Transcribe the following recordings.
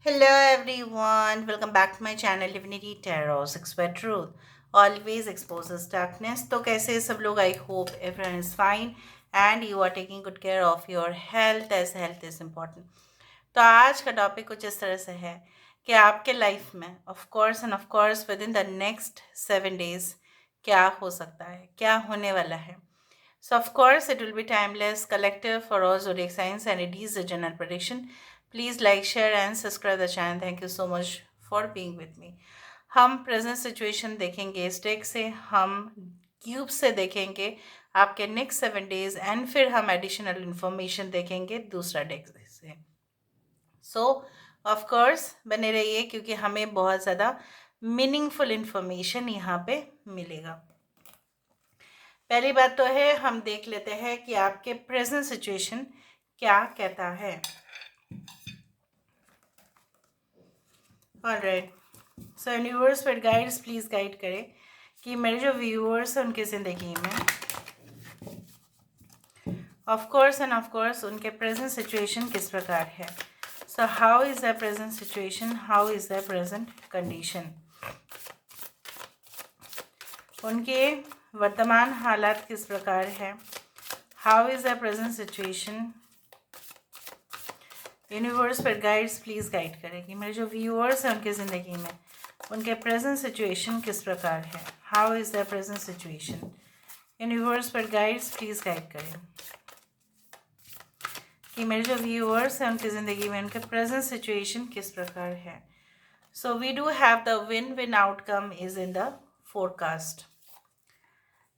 Hello everyone, welcome back to my channel Divinity Tarot 6 by Truth. Always exposes darkness. तो कैसे सब लोग? I hope everyone is fine and you are taking good care of your health as health is important. तो आज का topic कुछ इस तरह से है कि आपके लाइफ में of course with in the next 7 days क्या हो सकता है, क्या होने वाला है. So of course it will be timeless, collective for all zodiac signs and it is a general prediction. Please like, share and subscribe the channel. Thank you so much for being with me. हम present situation देखेंगे इस deck से, हम cube से देखेंगे आपके next 7 days and फिर हम एडिशनल इंफॉर्मेशन देखेंगे दूसरा डेक से. सो ऑफ कोर्स बने रहिए क्योंकि हमें बहुत ज़्यादा मीनिंगफुल इंफॉर्मेशन यहाँ पे मिलेगा. पहली बात तो है हम देख लेते हैं कि आपके प्रेजेंट सिचुएशन क्या कहता है. ऑलराइट, सो यूनिवर्स पर गाइड्स प्लीज़ गाइड करें कि मेरे जो व्यूअर्स हैं उनकी ज़िंदगी में ऑफ कोर्स उनके प्रेजेंट सिचुएशन किस प्रकार है. So how is the present situation, how is the present condition, उनके वर्तमान हालात किस प्रकार है. How is the present situation. Universe पर गाइड्स प्लीज़ गाइड करें कि मेरे जो व्यूअर्स हैं उनकी ज़िंदगी में उनके प्रेजेंट सिचुएशन किस प्रकार है. How is the present situation. Universe पर गाइड्स प्लीज़ गाइड करें कि मेरे जो व्यूअर्स हैं उनकी ज़िंदगी में उनके प्रेजेंट सिचुएशन किस प्रकार है. So we do have the win win outcome is in the forecast.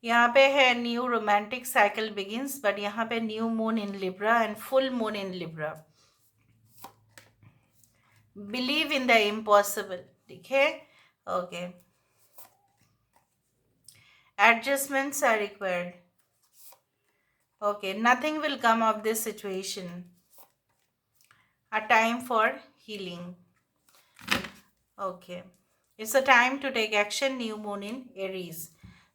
यहाँ पे है new romantic cycle begins, but यहाँ पे new moon in Libra and full moon in Libra. Believe in the impossible, ठीक है. Okay, adjustments are required. Okay, nothing will come of this situation. A time for healing. Okay, it's a time to take action. New moon in Aries.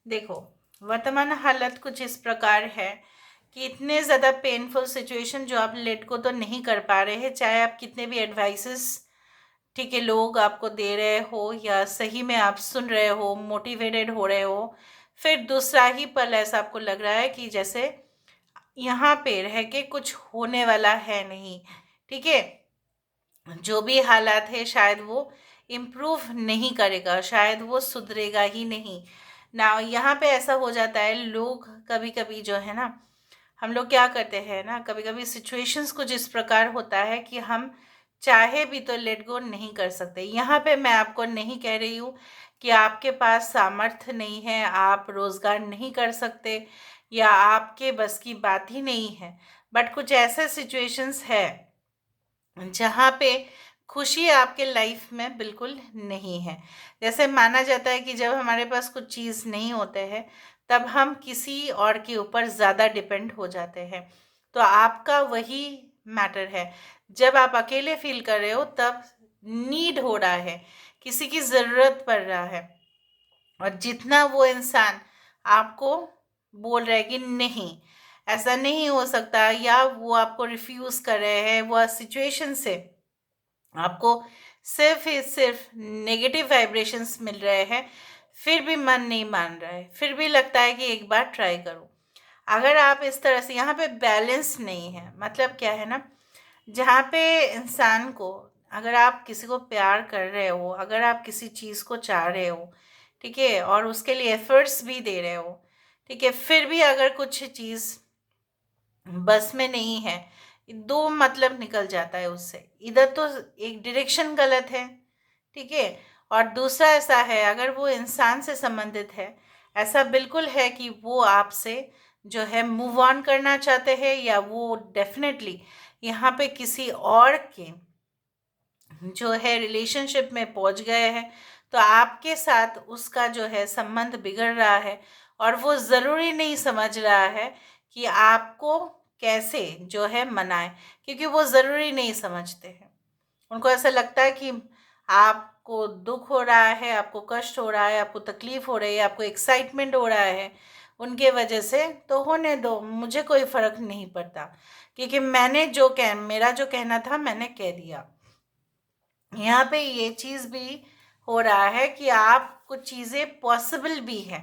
देखो, वर्तमान हालत कुछ इस प्रकार है कि इतने ज़्यादा पेनफुल सिचुएशन जो आप लेट को तो नहीं कर पा रहे हैं, चाहे आप कितने भी एडवाइसेस, ठीक है, लोग आपको दे रहे हो या सही में आप सुन रहे हो, मोटिवेटेड हो रहे हो, फिर दूसरा ही पल ऐसा आपको लग रहा है कि जैसे यहाँ पे रह के कुछ होने वाला है नहीं. ठीक है, जो भी हालात है शायद वो इम्प्रूव नहीं करेगा, शायद वो सुधरेगा ही नहीं ना. यहाँ पे ऐसा हो जाता है, लोग कभी कभी जो है ना, हम लोग क्या करते हैं ना, कभी कभी सिचुएशंस कुछ इस प्रकार होता है कि हम चाहे भी तो लेट गो नहीं कर सकते. यहाँ पे मैं आपको नहीं कह रही हूँ कि आपके पास सामर्थ्य नहीं है, आप रोज़गार नहीं कर सकते या आपके बस की बात ही नहीं है, बट कुछ ऐसे सिचुएशंस है जहाँ पे खुशी आपके लाइफ में बिल्कुल नहीं है. जैसे माना जाता है कि जब हमारे पास कुछ चीज़ नहीं होते हैं तब हम किसी और के ऊपर ज़्यादा डिपेंड हो जाते हैं. तो आपका वही मैटर है, जब आप अकेले फील कर रहे हो तब नीड हो रहा है, किसी की ज़रूरत पड़ रहा है, और जितना वो इंसान आपको बोल रहा है कि नहीं ऐसा नहीं हो सकता, या वो आपको रिफ्यूज़ कर रहे हैं, वो सिचुएशन से आपको सिर्फ ही सिर्फ नेगेटिव वाइब्रेशंस मिल रहे हैं, फिर भी मन नहीं मान रहा है, फिर भी लगता है कि एक बार ट्राई करूं. अगर आप इस तरह से, यहाँ पे बैलेंस नहीं है. मतलब क्या है ना, जहाँ पे इंसान को, अगर आप किसी को प्यार कर रहे हो, अगर आप किसी चीज़ को चाह रहे हो, ठीक है, और उसके लिए एफर्ट्स भी दे रहे हो, ठीक है, फिर भी अगर कुछ चीज़ बस में नहीं है, दो मतलब निकल जाता है उससे. इधर तो एक डायरेक्शन गलत है, ठीक है, और दूसरा ऐसा है अगर वो इंसान से संबंधित है, ऐसा बिल्कुल है कि वो आपसे जो है मूव ऑन करना चाहते हैं, या वो डेफिनेटली यहाँ पे किसी और के जो है रिलेशनशिप में पहुंच गए हैं, तो आपके साथ उसका जो है संबंध बिगड़ रहा है, और वो ज़रूरी नहीं समझ रहा है कि आपको कैसे जो है मनाए, क्योंकि वो ज़रूरी नहीं समझते हैं. उनको ऐसा लगता है कि आपको दुख हो रहा है, आपको कष्ट हो रहा है, आपको तकलीफ हो रही है, आपको एक्साइटमेंट हो रहा है उनके वजह से, तो होने दो, मुझे कोई फ़र्क नहीं पड़ता, क्योंकि मैंने जो मेरा जो कहना था मैंने कह दिया. यहाँ पे ये चीज़ भी हो रहा है कि आप कुछ चीज़ें पॉसिबल भी हैं,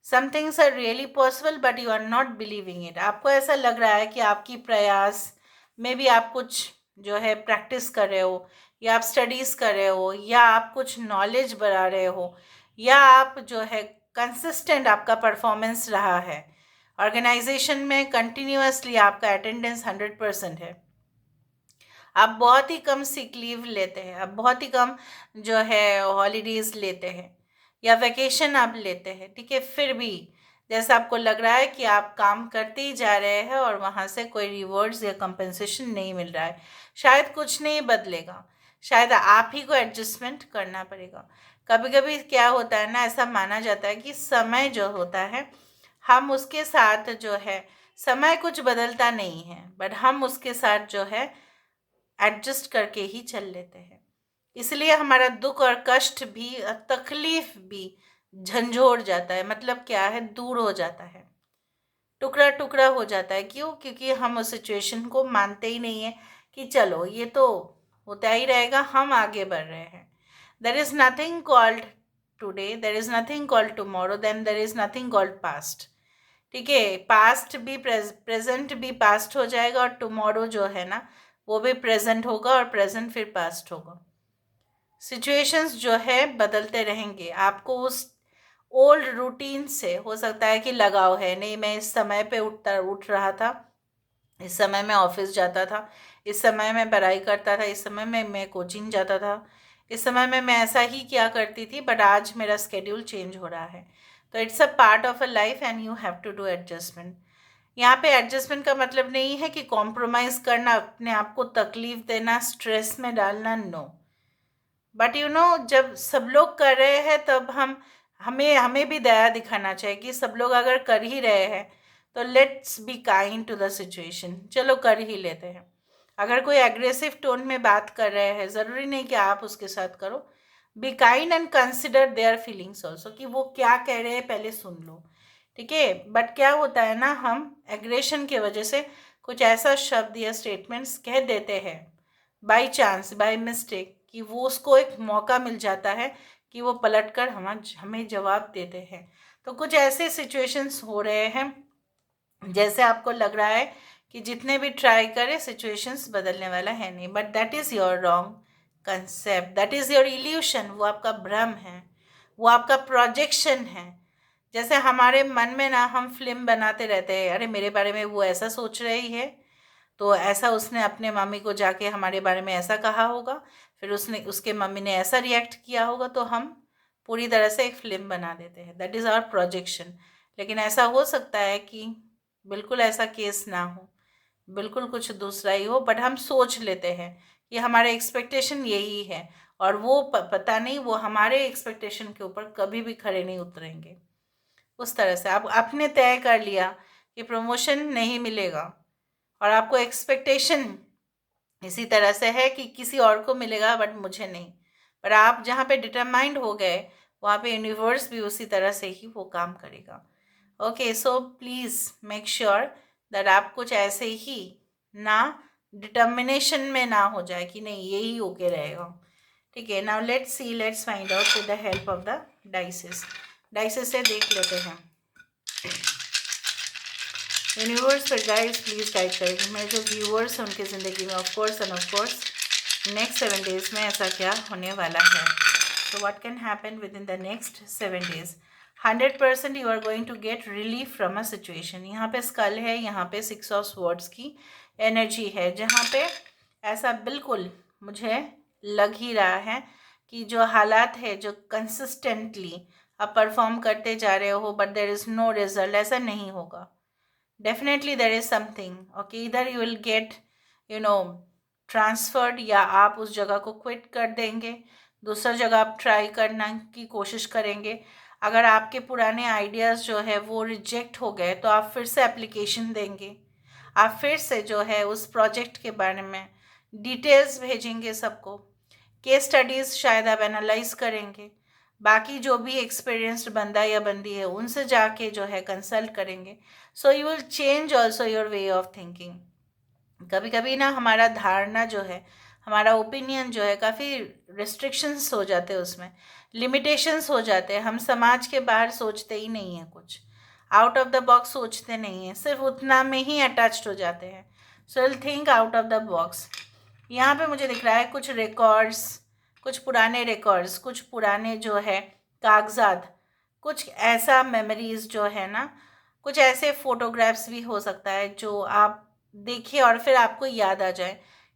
some things are really possible but you are not believing it. आपको ऐसा लग रहा है कि आपकी प्रयास में भी आप कुछ जो है प्रैक्टिस कर रहे हो, या आप स्टडीज़ कर रहे हो, या आप कुछ नॉलेज बढ़ा रहे हो, या आप जो है कंसिस्टेंट आपका परफॉर्मेंस रहा है ऑर्गेनाइजेशन में, कंटिन्यूअसली आपका अटेंडेंस 100% है, आप बहुत ही कम सिक लीव लेते हैं, आप बहुत ही कम जो है हॉलीडेज लेते हैं, या वैकेशन आप लेते हैं, ठीक है, फिर भी जैसा आपको लग रहा है कि आप काम करते ही जा रहे हैं और वहाँ से कोई रिवॉर्ड्स या कंपनसेशन नहीं मिल रहा है, शायद कुछ नहीं बदलेगा, शायद आप ही को एडजस्टमेंट करना पड़ेगा। कभी कभी क्या होता है ना, ऐसा माना जाता है कि समय जो होता है, हम उसके साथ जो है, समय कुछ बदलता नहीं है, बट हम उसके साथ जो है एडजस्ट करके ही चल लेते हैं। इसलिए हमारा दुख और कष्ट भी, तकलीफ भी झंझोड़ जाता है, मतलब क्या है, दूर हो जाता है, टुकड़ा टुकड़ा हो जाता है। क्यों? क्योंकि हम उस सिचुएशन को मानते ही नहीं है कि चलो ये तो होता ही रहेगा, हम आगे बढ़ रहे हैं। There is nothing called today, there is nothing called tomorrow, then there is nothing called past. ठीक है, पास्ट भी प्रेजेंट भी पास्ट हो जाएगा, और टुमारो जो है ना, वो भी प्रेजेंट होगा, और प्रेजेंट फिर पास्ट होगा। सिचुएशंस जो है बदलते रहेंगे, आपको उस ओल्ड रूटीन से हो सकता है कि लगाव है, नहीं मैं इस समय पे उठ रहा था, इस समय मैं ऑफिस जाता था, इस समय मैं पढ़ाई करता था, इस समय में मैं कोचिंग जाता था, इस समय में मैं ऐसा ही क्या करती थी, बट आज मेरा स्केड्यूल चेंज हो रहा है। तो it's a part of a life and you have to do adjustment. यहाँ पे एडजस्टमेंट का मतलब नहीं है कि कॉम्प्रोमाइज़ करना, अपने आप को तकलीफ देना, स्ट्रेस में डालना, नो। बट यू नो, जब सब लोग कर रहे हैं तब हमें हमें भी दया दिखाना चाहिए कि सब लोग अगर कर ही रहे हैं तो let's be kind to the situation, चलो कर ही लेते हैं। अगर कोई एग्रेसिव टोन में बात कर रहे हैं, ज़रूरी नहीं कि आप उसके साथ करो, be kind and consider their feelings also, कि वो क्या कह रहे हैं पहले सुन लो, ठीक है। बट क्या होता है ना, हम एग्रेशन की वजह से कुछ ऐसा शब्द या स्टेटमेंट्स कह देते हैं बाय चांस, बाय मिस्टेक, कि वो उसको एक मौका मिल जाता है कि वो पलटकर हमें जवाब देते हैं। तो कुछ ऐसे सिचुएशंस हो रहे हैं जैसे आपको लग रहा है कि जितने भी ट्राई करें सिचुएशंस बदलने वाला है नहीं, but that is your wrong concept, that is your evolution, वो आपका भ्रम है, वो आपका प्रोजेक्शन है। जैसे हमारे मन में ना हम फिल्म बनाते रहते हैं, अरे मेरे बारे में वो ऐसा सोच रही है, तो ऐसा उसने अपने मम्मी को जाके हमारे बारे में ऐसा कहा होगा, फिर उसने उसके मम्मी ने ऐसा रिएक्ट किया होगा, तो हम पूरी तरह से एक फ़िल्म बना देते हैं, दैट इज़ आवर प्रोजेक्शन। लेकिन ऐसा हो सकता है कि बिल्कुल ऐसा केस ना हो, बिल्कुल कुछ दूसरा ही हो, बट हम सोच लेते हैं कि हमारे एक्सपेक्टेशन यही है, और वो पता नहीं वो हमारे एक्सपेक्टेशन के ऊपर कभी भी खड़े नहीं उतरेंगे। उस तरह से आप आपने तय कर लिया कि प्रमोशन नहीं मिलेगा, और आपको एक्सपेक्टेशन इसी तरह से है कि किसी और को मिलेगा बट मुझे नहीं, पर आप जहाँ पे डिटरमाइंड हो गए, वहाँ पे यूनिवर्स भी उसी तरह से ही वो काम करेगा। Okay, so please make sure that आप कुछ ऐसे ही ना डिटर्मिनेशन में ना हो जाए कि नहीं यही होके रहेगा। ठीक है, now let's see, let's find out with the help of the dices. Dices से देख लेते हैं यूनिवर्स फिर गाइड्स प्लीज़ गाइड करेगी मेरे जो व्यूअर्स हैं उनकी ज़िंदगी में, of course end of course next 7 days में ऐसा क्या होने वाला है। So what can happen within the next 7 days? 100% you are going to get relief from a situation. यहाँ पे स्कल है, यहाँ पे 6 of Swords की एनर्जी है, जहाँ पे ऐसा बिल्कुल मुझे लग ही रहा है कि जो हालात है, जो कंसिस्टेंटली आप परफॉर्म करते जा रहे हो but there is no result, ऐसा नहीं होगा। Definitely there is something, okay, इधर you will get you know transferred, या आप उस जगह को क्विट कर देंगे, दूसरा जगह आप ट्राई करना की कोशिश करेंगे। अगर आपके पुराने आइडियाज़ जो है वो रिजेक्ट हो गए तो आप फिर से एप्लीकेशन देंगे, आप फिर से जो है उस प्रोजेक्ट के बारे में डिटेल्स भेजेंगे सबको, केस स्टडीज़ शायद आप एनालाइज करेंगे, बाकी जो भी एक्सपीरियंस्ड बंदा या बंदी है उनसे जाके जो है कंसल्ट करेंगे। So you will change also your way of thinking. कभी कभी ना हमारा धारणा जो है, हमारा ओपिनियन जो है काफ़ी रिस्ट्रिक्शंस हो जाते हैं, उसमें लिमिटेशंस हो जाते हैं। हम समाज के बाहर सोचते ही नहीं हैं, कुछ आउट ऑफ द बॉक्स सोचते नहीं हैं, सिर्फ उतना में ही अटैच्ड हो जाते हैं। So will think out of the box. यहाँ पे मुझे दिख रहा है कुछ रिकॉर्ड्स, कुछ पुराने रिकॉर्ड्स, कुछ पुराने जो है कागजात, कुछ ऐसा मेमोरीज जो है ना, कुछ ऐसे फोटोग्राफ्स भी हो सकता है जो आप देखिए और फिर आपको याद आ जाए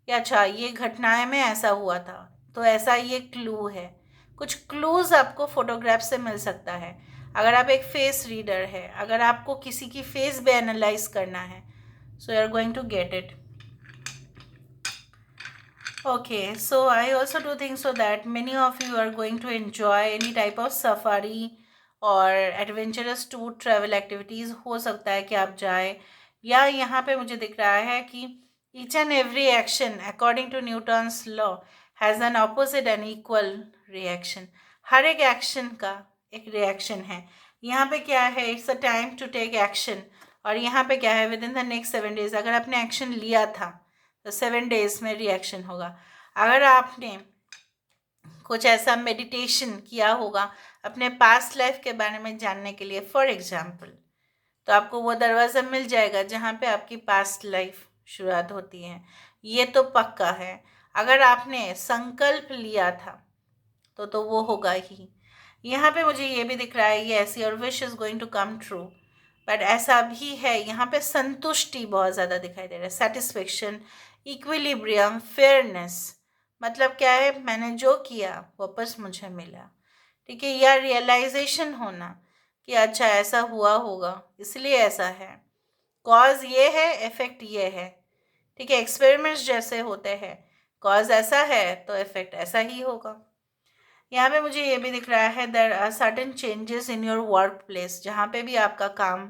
कि अच्छा ये घटनाएं में ऐसा हुआ था, तो ऐसा ये क्लू है। कुछ क्लूज आपको फोटोग्राफ से मिल सकता है। अगर आप एक फेस रीडर है, अगर आपको किसी की फेस भी एनालाइज करना है, so you are going to get it. Okay, so I also do think so that many of you are going to enjoy any type of safari और adventurous tour travel activities। हो सकता है कि आप जाए, या यहाँ पे मुझे दिख रहा है कि each and every action according to Newton's law has an opposite and equal reaction। हर एक एक्शन का एक रिएक्शन है। यहाँ पे क्या है, it's a time to take action, और यहाँ पे क्या है, within the next 7 days अगर आपने एक्शन लिया था तो 7 days में रिएक्शन होगा। अगर आपने कुछ ऐसा मेडिटेशन किया होगा अपने पास्ट लाइफ के बारे में जानने के लिए, फॉर एग्जाम्पल, तो आपको वो दरवाज़ा मिल जाएगा जहाँ पे आपकी पास्ट लाइफ शुरुआत होती है। ये तो पक्का है। अगर आपने संकल्प लिया था तो वो होगा ही। यहाँ पे मुझे ये भी दिख रहा है, yes your wish is going to come true. But ऐसा भी है, यहाँ पे संतुष्टि बहुत ज़्यादा दिखाई दे रहा है, सेटिस्फेक्शन, इक्विलिब्रियम, फेयरनेस। मतलब क्या है, मैंने जो किया वापस मुझे मिला, ठीक है, या रियलाइजेशन होना कि अच्छा ऐसा हुआ होगा इसलिए ऐसा है, कॉज ये है इफेक्ट ये है, ठीक है। एक्सपेरिमेंट्स जैसे होते हैं, कॉज ऐसा है तो इफेक्ट ऐसा ही होगा। यहाँ पे मुझे ये भी दिख रहा है, there are certain changes in your workplace, जहाँ पे भी आपका काम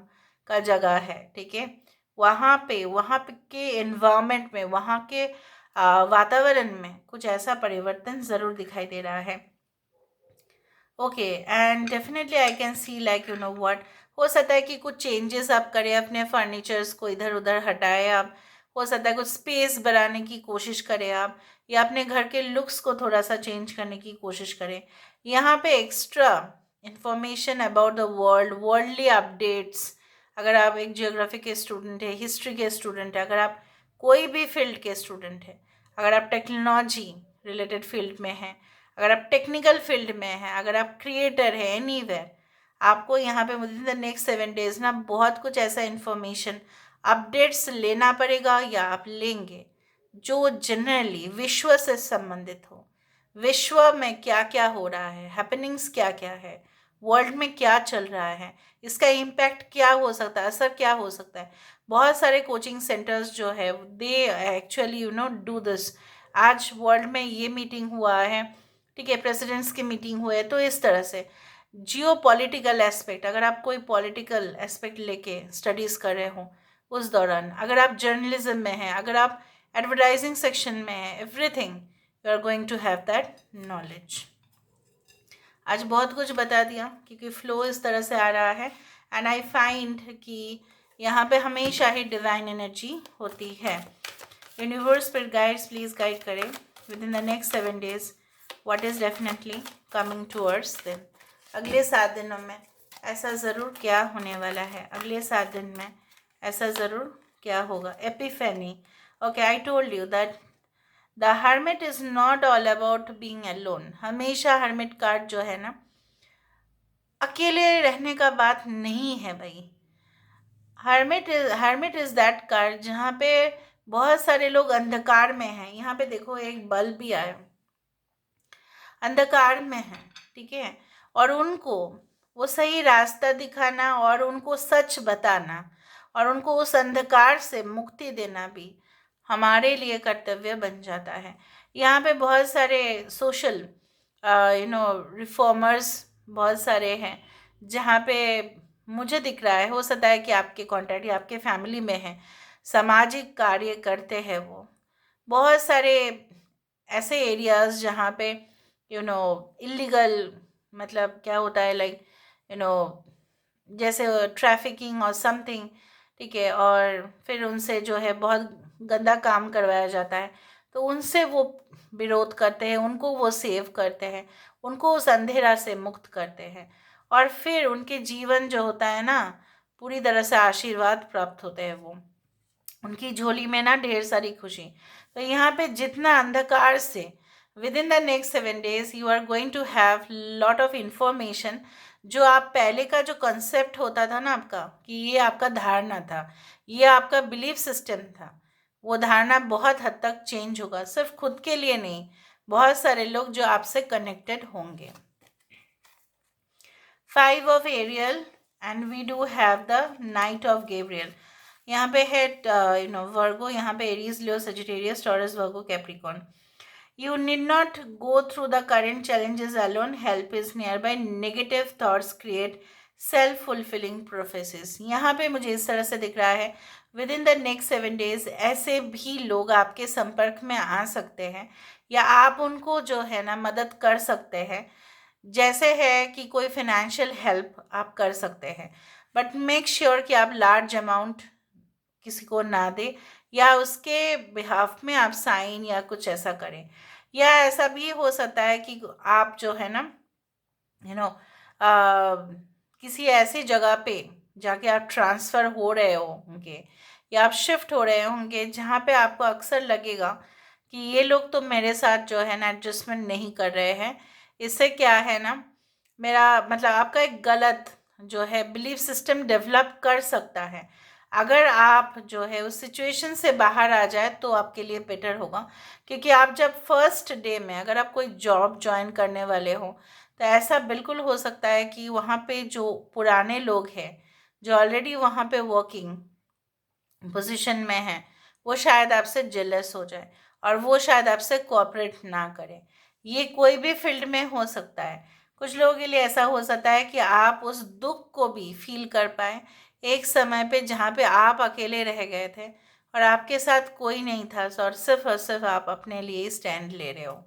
का जगह है, ठीक है, वहाँ पे के एनवायरनमेंट में, वहाँ के वातावरण में कुछ ऐसा परिवर्तन ज़रूर दिखाई दे रहा है। Okay, and definitely I can see like you know what, हो सकता है कि कुछ चेंजेस आप करें, अपने फर्नीचर्स को इधर उधर हटाएं आप, हो सकता है कुछ स्पेस बनाने की कोशिश करें आप, या अपने घर के लुक्स को थोड़ा सा चेंज करने की कोशिश करें। यहाँ पे extra information about the world, worldly updates, अगर आप एक जियोग्राफी के स्टूडेंट है, हिस्ट्री के स्टूडेंट है, अगर आप कोई भी फील्ड के स्टूडेंट है, अगर आप टेक्नोलॉजी रिलेटेड फील्ड में हैं, अगर आप टेक्निकल फील्ड में हैं, अगर आप क्रिएटर हैं, एनीवेयर, आपको यहाँ पे with in the next 7 days ना बहुत कुछ ऐसा इन्फॉर्मेशन अपडेट्स लेना पड़ेगा, या आप लेंगे जो जनरली विश्व से संबंधित हो। विश्व में क्या क्या हो रहा है, हैपनिंग्स क्या क्या है, वर्ल्ड में क्या चल रहा है, इसका इम्पैक्ट क्या हो सकता है, असर क्या हो सकता है। बहुत सारे कोचिंग सेंटर्स जो है they actually you know do this. आज वर्ल्ड में ये मीटिंग हुआ है, ठीक है, प्रेसिडेंट्स की मीटिंग हुई है, तो इस तरह से जियो पॉलिटिकल एस्पेक्ट, अगर आप कोई पॉलिटिकल एस्पेक्ट लेके स्टडीज़ कर रहे हो उस दौरान, अगर आप जर्नलिज्म में हैं, अगर आप एडवर्टाइजिंग सेक्शन में हैं, everything you are going to have that knowledge. आज बहुत कुछ बता दिया क्योंकि फ्लो इस तरह से आ रहा है, एंड आई फाइंड कि यहाँ पे हमेशा ही डिवाइन एनर्जी होती है। यूनिवर्स पर गाइड्स प्लीज़ गाइड करें with in the next 7 days what is definitely coming towards them. अगले 7 दिनों में ऐसा ज़रूर क्या होने वाला है, अगले 7 दिन में ऐसा ज़रूर क्या होगा। Epiphany, okay, I told you that the hermit is not all about being alone. हमेशा हर्मिट कार्ड जो है ना, अकेले रहने का बात नहीं है भाई। हर्मिट इज़ दैट कार्ड जहाँ पे बहुत सारे लोग अंधकार में हैं। यहाँ पे देखो एक बल्ब भी आया, अंधकार में है, ठीक है, और उनको वो सही रास्ता दिखाना और उनको सच बताना और उनको उस अंधकार से मुक्ति देना भी हमारे लिए कर्तव्य बन जाता है। यहाँ पे बहुत सारे सोशल रिफॉर्मर्स बहुत सारे हैं जहाँ पे मुझे दिख रहा है, हो सकता है कि आपके कांटेक्ट या आपके फैमिली में है, सामाजिक कार्य करते हैं वो। बहुत सारे ऐसे एरियाज जहाँ पे इलीगल, मतलब क्या होता है, लाइक यू नो जैसे ट्रैफिकिंग और समथिंग, ठीक है, और फिर उनसे जो है बहुत गंदा काम करवाया जाता है। तो उनसे वो विरोध करते हैं, उनको वो सेव करते हैं, उनको उस अंधेरा से मुक्त करते हैं, और फिर उनके जीवन जो होता है ना, पूरी तरह से आशीर्वाद प्राप्त होते हैं, वो उनकी झोली में ना ढेर सारी खुशी। तो यहाँ पे जितना अंधकार से within the next 7 days you are going to have lot of information. जो आप पहले का जो कंसेप्ट होता था ना आपका, कि ये आपका धारणा था, ये आपका बिलीफ सिस्टम था, वो धारणा बहुत हद तक चेंज होगा, सिर्फ खुद के लिए नहीं, बहुत सारे लोग जो आपसे कनेक्टेड होंगे। 5 of Ariel and we do have the Knight of Gabriel। यहाँ पे है वर्गो, यहाँ पे Aries, Leo, Sagittarius, taurus, Virgo, Capricorn. You need not go through the current challenges alone. Help is nearby. Negative thoughts create self-fulfilling prophecies। यहाँ पे मुझे इस तरह से दिख रहा है, within the next 7 days ऐसे भी लोग आपके संपर्क में आ सकते हैं, या आप उनको जो है ना मदद कर सकते हैं। जैसे है कि कोई फिनेंशियल हेल्प आप कर सकते हैं, बट मेक श्योर कि आप लार्ज अमाउंट किसी को ना दे, या उसके बिहाफ में आप साइन या कुछ ऐसा करें। या ऐसा भी हो सकता है कि आप जो है ना किसी ऐसी जगह पे जाके आप ट्रांसफ़र हो रहे होंगे, या आप शिफ्ट हो रहे होंगे, जहाँ पे आपको अक्सर लगेगा कि ये लोग तो मेरे साथ जो है ना एडजस्टमेंट नहीं कर रहे हैं। इससे क्या है ना, मेरा मतलब आपका एक गलत जो है बिलीफ सिस्टम डेवलप कर सकता है। अगर आप जो है उस सिचुएशन से बाहर आ जाए तो आपके लिए बेटर होगा, क्योंकि आप जब फर्स्ट डे में अगर आप कोई जॉब ज्वाइन करने वाले हो, तो ऐसा बिल्कुल हो सकता है कि वहाँ पे जो पुराने लोग हैं, जो ऑलरेडी वहाँ पे वर्किंग पोजीशन में हैं, वो शायद आपसे जेलस हो जाए, और वो शायद आपसे कोऑपरेट ना करें। ये कोई भी फील्ड में हो सकता है। कुछ लोगों के लिए ऐसा हो सकता है कि आप उस दुख को भी फील कर पाए एक समय पे, जहाँ पे आप अकेले रह गए थे और आपके साथ कोई नहीं था, और सिर्फ आप अपने लिए स्टैंड ले रहे हो।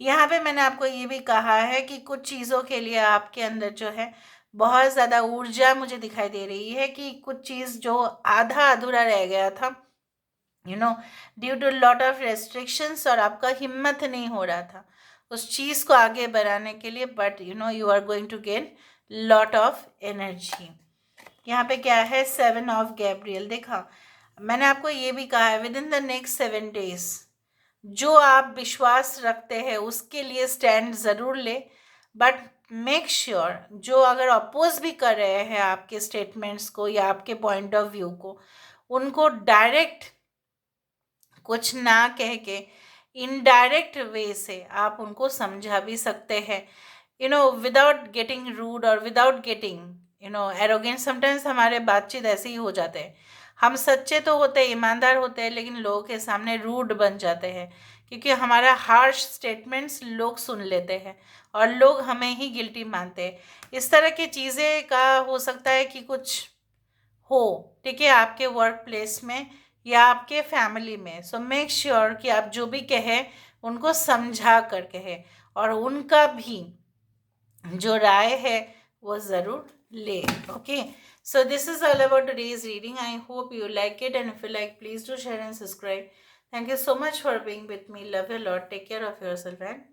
यहाँ पे मैंने आपको ये भी कहा है कि कुछ चीज़ों के लिए आपके अंदर जो है बहुत ज़्यादा ऊर्जा मुझे दिखाई दे रही है, कि कुछ चीज़ जो आधा अधूरा रह गया था, due to lot of restrictions, और आपका हिम्मत नहीं हो रहा था उस चीज़ को आगे बढ़ाने के लिए, but you are going to gain lot of energy. यहाँ पे क्या है, 7 of Gabriel। देखा, मैंने आपको ये भी कहा है, within the next 7 days जो आप विश्वास रखते हैं उसके लिए स्टैंड ज़रूर ले, बट मेक श्योर जो अगर अपोज भी कर रहे हैं आपके स्टेटमेंट्स को या आपके पॉइंट ऑफ व्यू को, उनको डायरेक्ट कुछ ना कह के इनडायरेक्ट वे से आप उनको समझा भी सकते हैं, विदाउट गेटिंग रूड और विदाउट गेटिंग एरोगेंट। समटाइम्स हमारे बातचीत ऐसे ही हो जाते हैं, हम सच्चे तो होते हैं, ईमानदार होते हैं, लेकिन लोगों के सामने रूड बन जाते हैं, क्योंकि हमारा हार्श स्टेटमेंट्स लोग सुन लेते हैं और लोग हमें ही गिल्टी मानते हैं। इस तरह की चीज़ें का हो सकता है कि कुछ हो, ठीक है, आपके वर्क प्लेस में या आपके फैमिली में। सो मेक श्योर कि आप जो भी कहें उनको समझा कर कहें, और उनका भी जो राय है वो ज़रूर ले। Okay, so this is all about today's reading. I hope you like it, and if you like, please do share and subscribe. Thank you so much for being with me. Love you a lot. Take care of yourself, and